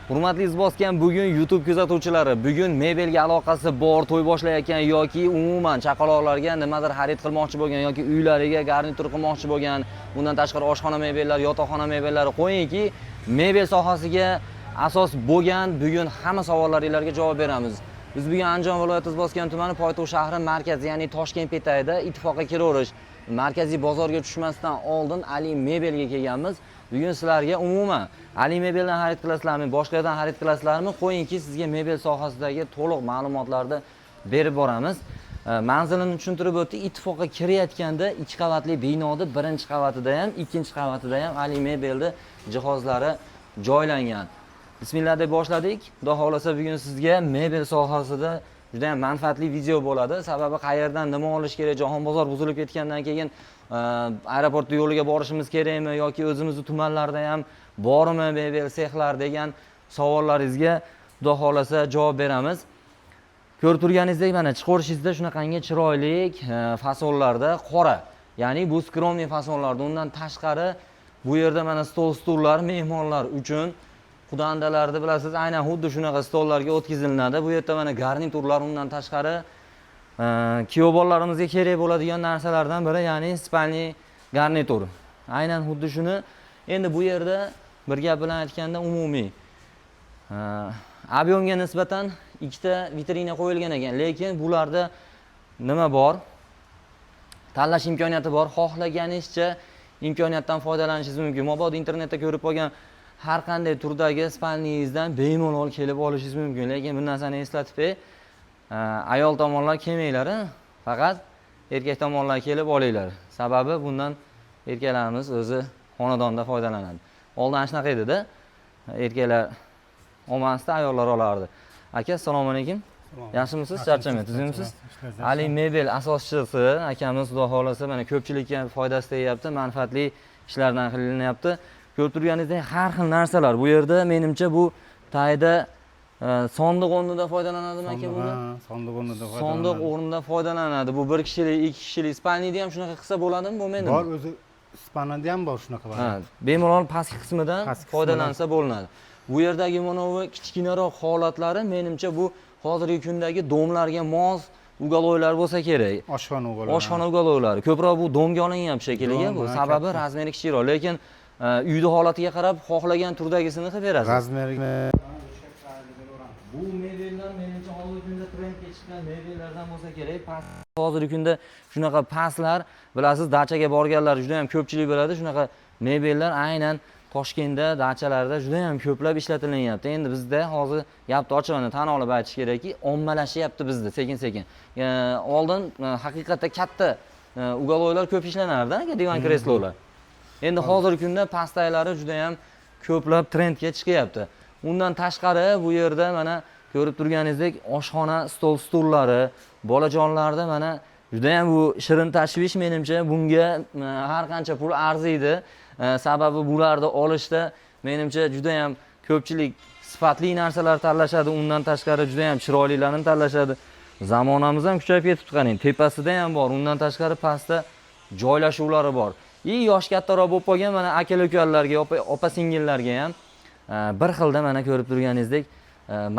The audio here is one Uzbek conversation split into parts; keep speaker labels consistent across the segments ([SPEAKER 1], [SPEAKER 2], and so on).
[SPEAKER 1] Hurmatli izbosgan bugun YouTube kuzatuvchilari, bugun mebelga aloqasi bor, to'y boshlayotgan yoki umuman chaqaloqlarga nimadir xarid qilmoqchi bo'lgan yoki uylariga garnitur qilmoqchi bo'lgan, bundan tashqari oshxona mebellari, yotoqxona mebellari qo'yingki, mebel sohasiga asos bo'lgan bugun hamma savollaringizga javob beramiz. Biz bugun Andijon viloyati Izboskan tumani poytaxt shahri markazi, ya'ni Toshkent petayida ittifoqqa kiraverish, markaziy bozorga tushmasdan oldin Ali mebelga kelganmiz. Bugun sizlarga umuman Ali mebeldan xarid qilasizlarmi, boshqalardan xarid qilasizlarmi? Qo'yingki, sizga mebel sohasidagi to'liq ma'lumotlarni berib boramiz. Manzilini tushuntirib o'tdik. Ittifoqqa kirayotganda 2 qavatli binoda birinchi qavatida ham, ikkinchi qavatida ham Ali mebelni jihozlari joylangan. Bismillah deb boshladik. Xudo xolasa bugun sizga mebel sohasida juda ham manfaatli video bo'ladi. Sababi qayerdan nima olish kerak, jahon bozor buzilib ketgandan keyin aeroport yo'liga borishimiz kerakmi yoki o'zimizning tumanlarda ham bormi mebel sexlar degan savollaringizga xudo xolasa javob beramiz. Ko'rib turganingizdek, mana chiqarishingizda shunaqangi chiroyli fasonlarda qora, ya'ni bu skromniy fasonlarda. Undan tashqari bu yerda mana stol-stullar mehmonlar uchun xudandalarni bilasiz, aynan xuddi shunaqa stollarga o'tkaziladi. Bu yerda mana garniturlar, undan tashqari kuyov bolalarimizga kerak bo'ladigan narsalardan biri, ya'ni spalni garnitur. Aynan xuddi shuni. Endi bu yerda bir gap bilan aytganda umumiy obyomga nisbatan ikkita vitrina qo'yilgan ekan, lekin bularda nima bor? Tanlash imkoniyati bor. Xohlaganingizcha imkoniyatdan foydalanishingiz mumkin. Mabodo internetda ko'rib qolgan har qanday turdagi spalningizdan bemalol kelib olishingiz mumkin. Lekin bir narsani eslatib qo'y. Ayol tomonlar kelmanglar, faqat erkak tomonlar kelib olinglar. Sababi bundan erkaklarimiz o'zi xonadonda foydalanadi. Oldin shunaqa edi-da. Erkaklar olmasdi, ayollar olardi. Aka, assalomu alaykum. Yaxshimisiz? Charchamay, tuzimsiz? Ali mebel asoschisi akamiz xudo xolasa mana ko'pchilikka foydasi tegyapti, manfaatli ishlardan qilinyapti. Ko'rib turganingizdek har xil narsalar. Bu yerda menimcha bu tayda sondiq o'rnida foydalanadimi aka buni?
[SPEAKER 2] Sondiq o'rnida foydalanadi.
[SPEAKER 1] Sondiq o'rnida foydalanadi. Bu 1 kishilik, 2 kishilik spalnida ham shunaqa qilsa bo'ladimi, bo'lmaydimi?
[SPEAKER 2] Bor, o'zi spalnida ham bor shunaqa bor.
[SPEAKER 1] Bemalol pastki qismidan foydalansa bo'linadi. Bu yerdagi mana bu kichkinaroq holatlari menimcha bu hozirgi kundagi domlarga mos ugal'oylar bo'lsa kerak.
[SPEAKER 2] Oshxona ugal'oylari.
[SPEAKER 1] Oshxona ugal'oylari. Ko'proq bu domga olingan shekilliga bu. Sababi razmeri kichikroq, lekin uyning holatiga qarab xohlagan turdagisini qilib berasiz.
[SPEAKER 2] Razmeri
[SPEAKER 1] bu mebellar menimcha hozirgi kunda trendga chiqqan mebellardan bo'lsa kerak. Hozirgi kunda shunaqa pastlar, bilasiz, dachaga borganlar juda ham ko'pchilik biladi. Shunaqa mebellar aynan Toshkentda dachalarda juda ham ko'plab ishlatilyapti. Endi bizda hozir yapti ochig'ini tan olib aytish kerakki, ommalashyapti bizda sekin-sekin. Oldin haqiqatda katta ugal'oylar ko'p ishlanardi, aka, divan kreslolar. Endi hozirgi kunda pastaylari juda ham ko'plab trendga chiqyapti. Undan tashqari bu yerda mana ko'rib turganingizdek oshxona stol-stullari, bolajonlarda mana juda ham bu shirin tashvish, menimcha bunga har qancha pul arziydi. Sababi bularni olishda menimcha juda ham ko'pchilik sifatli narsalar tanlashadi, undan tashqari juda ham chiroylilarini tanlashadi. Zamonamiz ham kuchayib ketibdi, qarang, tepasida ham bor, undan tashqari pastda joylashuvlari bor. Yosh kattaroq bo'lib qolgan mana aka-ukalarga, opa-singillarga ham bir xilda mana ko'rib turganingizdek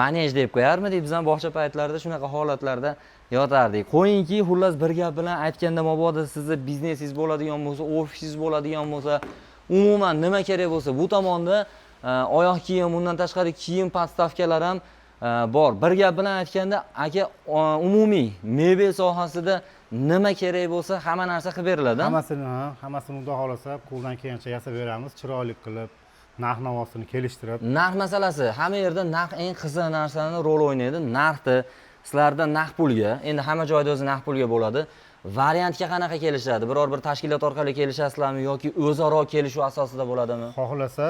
[SPEAKER 1] manej deb qo'yarmidik. Biz ham bog'cha paytlarida shunaqa holatlarda yotardik. Qo'yingki, xullas bir gap bilan aytganda, mabodo sizni biznesingiz bo'ladigan bo'lsa, ofisingiz bo'ladigan bo'lsa, umuman nima kerak bo'lsa, bu tomonda oyoq kiyim, undan tashqari kiyim podstavkalar ham bor. Bir gap bilan aytganda, aka, umumiy mebel sohasida nima kerak bo'lsa, hamma narsa qilib beriladi.
[SPEAKER 2] Hammasini xudo xolasa qo'ldan kelgancha yasab beramiz, chiroyli qilib, narx-navosini kelishtirib.
[SPEAKER 1] Narx masalasi, hamma yerda narx eng qiziq narsani rol o'ynaydi. Narxni sizlarda naqd pulga, endi hamma joyda o'zi naqd pulga bo'ladi. Variantga qanaqa kelishadi? Biror bir tashkilot orqali kelishasizlarmi yoki o'zaro kelishuv asosida bo'ladimi?
[SPEAKER 2] Xohlasa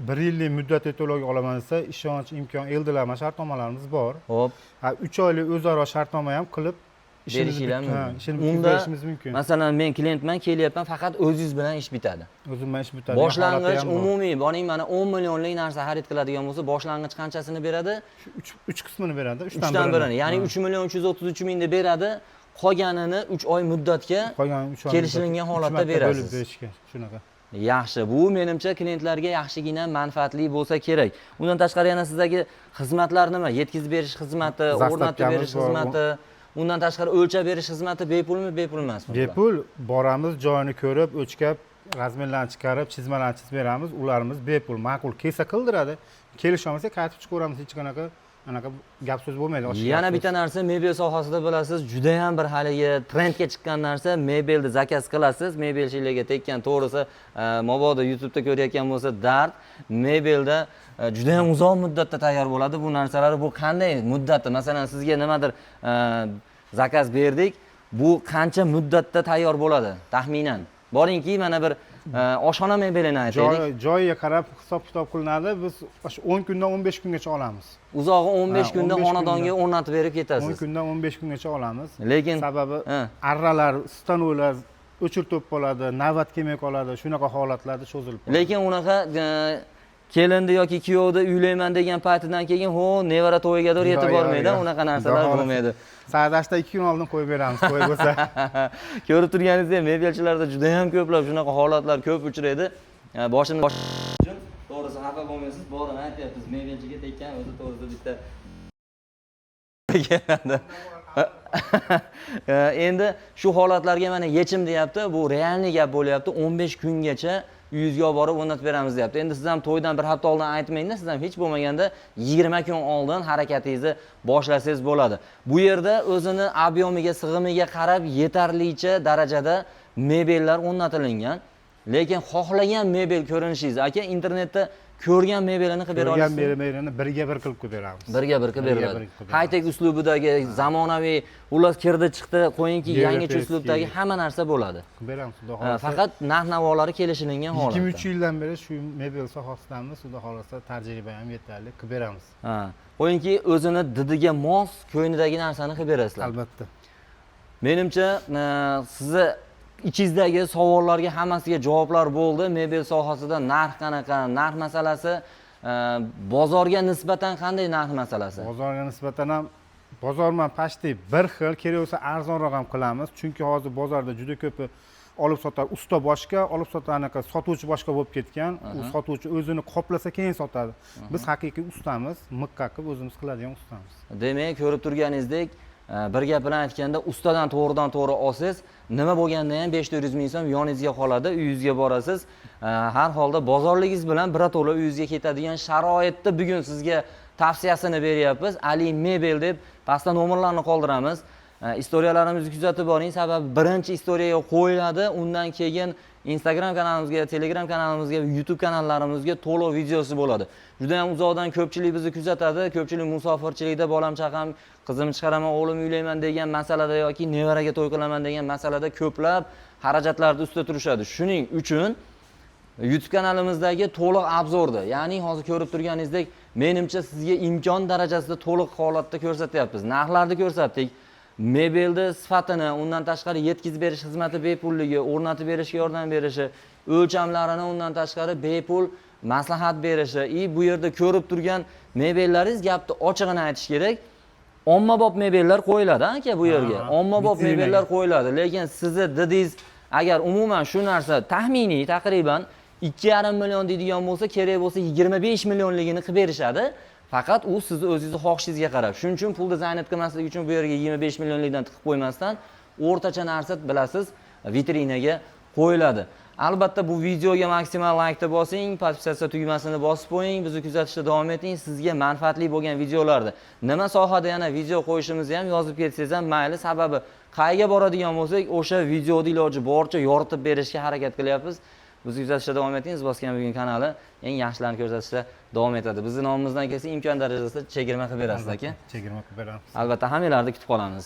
[SPEAKER 2] 1 yillik muddatli to'lovga olaman desa, ishonch, imkon, eldilama shartnomalarimiz bor.
[SPEAKER 1] Xo'p.
[SPEAKER 2] 3 oylik o'zaro shartnoma ham qilib
[SPEAKER 1] ishimiz mumkin. Masalan, men klientman, kelyapman, faqat o'zingiz bilan ish bitadi.
[SPEAKER 2] O'zim bilan ish bitadi.
[SPEAKER 1] Boshlang'ich umumiy, boring mana 10 millionlik narsa xarid qiladigan bo'lsa, boshlang'ich qanchasini beradi?
[SPEAKER 2] 3 qismini beradi,
[SPEAKER 1] 3 dan birini. Ya'ni 3 million 333 ming deb beradi. Qolganini 3 oy muddatga kelishilingan holatda berasiz.
[SPEAKER 2] Bo'lib berishga, shunaqa.
[SPEAKER 1] yaxshi. Bu menimcha klientlarga yaxshigina manfaatli bo'lsa kerak. Undan tashqari yana sizdagi xizmatlar nima? Yetkazib berish xizmati, o'rnatib berish xizmati, undan tashqari o'lchab berish xizmati bepulmi, bepul emasmi?
[SPEAKER 2] Bepul boramiz, joyini ko'rib, o'chkab, razmerlarni chiqarib, chizmalarni chizib beramiz. Ularimiz bepul, ma'qul kelsa qildiradi. Kelisholmasa qaytib chiqaveramiz, hech qanaqa anaqa gap so'z bo'lmaydi.
[SPEAKER 1] Yana bitta narsa, mebel sohasida bilasiz, juda ham bir haligi trendga chiqqan narsa, mebelni zakaz qilasiz, mebelchilarga tekkan, to'g'risi, mabodo YouTube'da ko'rayotgan bo'lsa, dard mebelda juda ham uzoq muddatda tayyor bo'ladi bu narsalar. Bu qanday muddatda? Masalan, sizga nimadir zakaz berdik, bu qancha muddatda tayyor bo'ladi taxminan? Boringki, mana bir oshxona mebelini aytaylik.
[SPEAKER 2] Joyiga qarab hisob kitob qilinadi. Biz 10 kundan 15 kungacha olamiz.
[SPEAKER 1] Uzog'i 15 kunda xonadonga o'rnatib berib ketasiz.
[SPEAKER 2] 10 kundan 15 kungacha olamiz.
[SPEAKER 1] Lekin
[SPEAKER 2] sababi arralar, stanolar o'chirib qoladi, navbat kelmay qoladi. Shunaqa holatlarda cho'zilib qoladi.
[SPEAKER 1] Lekin unaqa kelindi yoki kuyovni uylayman degan paytidan keyin nevara to'yigadir yetib bormaydi, unaqa narsalar bo'lmaydi.
[SPEAKER 2] Saadashda 2 kun oldin qo'yib beramiz, to'y bo'lsa.
[SPEAKER 1] Ko'rib turganingizdek, mebelchilarda juda ham ko'plab shunaqa holatlar ko'p uchraydi. Boshimni uchun to'g'risi xafa bo'lmaysiz, borini aytyapmiz, mebelchiga tekkan o'zi to'g'risi bitta endi shu holatlarga mana yechim deyapti, bu realniy gap bo'lyapti. 15 kungacha uyingizga olib borib o'rnatib beramiz deyapti. Endi siz ham to'ydan bir hafta oldin aytmangda, siz ham hech bo'lmaganda 20 kun oldin harakatingizni boshlasangiz bo'ladi. Bu yerda o'zini obyomiga, sig'imiga qarab yetarlicha darajada mebellar o'rnatilgan. Lekin xohlagan mebel ko'rinishingiz, aka, internetda ko'rgan mebelini qilib bera olasiz.
[SPEAKER 2] Ko'rgan mebelini birga bir qilib beramiz.
[SPEAKER 1] Birga bir qilib beriladi. High-tech uslubidagi, zamonaviy, ular kirdi chiqdi, qo'yingki, yangicha uslubdagi hamma narsa bo'ladi.
[SPEAKER 2] Qilib beramiz, xudo xolasa.
[SPEAKER 1] Faqat narx-navolari kelishilingan holatda.
[SPEAKER 2] 2-3 yildan beri shu mebel sohasidamiz, xudo xolasa tajriba ham yetarli qilib beramiz.
[SPEAKER 1] Qo'yingki, o'zini didiga mos, ko'nglidagi narsani qilib berasizlar.
[SPEAKER 2] Albatta.
[SPEAKER 1] Menimcha, sizni ichingizdagi savollarga hammasiga javoblar bo'ldi. Mebel sohasida narx qanaqa, narx masalasi, bozorga nisbatan qanday narx masalasi?
[SPEAKER 2] Bozorga nisbatan ham bozorman pashti bir xil, kerak bo'lsa arzonroq ham qilamiz. Chunki hozir bozorda juda ko'p olib sotar, usta boshqa, olib sotar anaqa sotuvchi boshqa bo'lib ketgan. U sotuvchi o'zini qoplasa keyin sotadi. Biz haqiqiy ustamiz, miqqa qilib o'zimiz qiladigan ustamiz.
[SPEAKER 1] Demak, ko'rib turganingizdek, bir gap bilan aytganda, ustadan to'g'ridan to'g'ri olsangiz, nima bo'lganda ham 500 ming so'm yoningizga qoladi, uyingizga borasiz. Har holda bozorligingiz bilan birato'la uyingizga ketadigan sharoitda bugun sizga tavsiyasini beryapmiz. Ali Mebel deb pastda nomerlarni qoldiramiz. Istoriyalarimizni kuzatib boring, sababi birinchi istoriyaga qo'yiladi, undan keyin Instagram kanalimizga, Telegram kanalimizga, YouTube kanallarimizga to'liq videosi bo'ladi. Juda ham uzoqdan ko'pchilik bizni kuzatadi, ko'pchilik musofirchilikda bolam chaqam, qizimni chiqaraman, o'g'lim uylayman degan masalada yoki nevaraga to'y qilaman degan masalada ko'plab xarajatlarni ustida turishadi. Shuning uchun YouTube kanalimizdagi to'liq obzorda, ya'ni hozir ko'rib turganingizdek, menimcha sizga imkon darajasida to'liq holatda ko'rsatyapmiz. Narxlarni ko'rsatdik. Mebelni sifatini, undan tashqari yetkazib berish xizmati bepulligi, o'rnatib berishga yordam berishi, o'lchamlarini undan tashqari bepul maslahat berishi, bu yerda ko'rib turgan mebellaringiz gapni ochig'ini aytish kerak. Ommabop mebellar qo'yiladi, aka, bu yerga. Ommabop mebellar qo'yiladi, lekin sizni didingiz agar umuman shu narsa taxminiy taqriban 2,5 million deydigan bo'lsa, kerak bo'lsa 25 millionligini qilib berishadi. Faqat u sizni o'zingizni xohishingizga qarab. Shuning uchun pulni zaynat qilmaslik uchun bu yerga 25 millionlikdan tiqib qo'ymasdan o'rtacha narsa bilasiz vitrinaga qo'yiladi. Albatta bu videoga maksimal laykni bosing, podpisatsiya tugmasini bosib qo'ying, bizni kuzatishda davom eting. Sizga manfaatli bo'lgan videolarni nima sohada yana video qo'yishimizni ham yozib ketsangiz ham mayli, sababi qayerga boradigan bo'lsak, o'sha videoni iloji boricha yoritib berishga harakat qilyapmiz. Bizni kuzatishda davom eting. Bosgan bugun kanali eng yaxshilarini ko'rsatishda davom etadi. Bizning nomimizdan kelsa imkon darajasida chegirma qilib berasiz, aka.
[SPEAKER 2] Chegirma qilib beramiz.
[SPEAKER 1] Albatta hammalarni kutib qolamiz.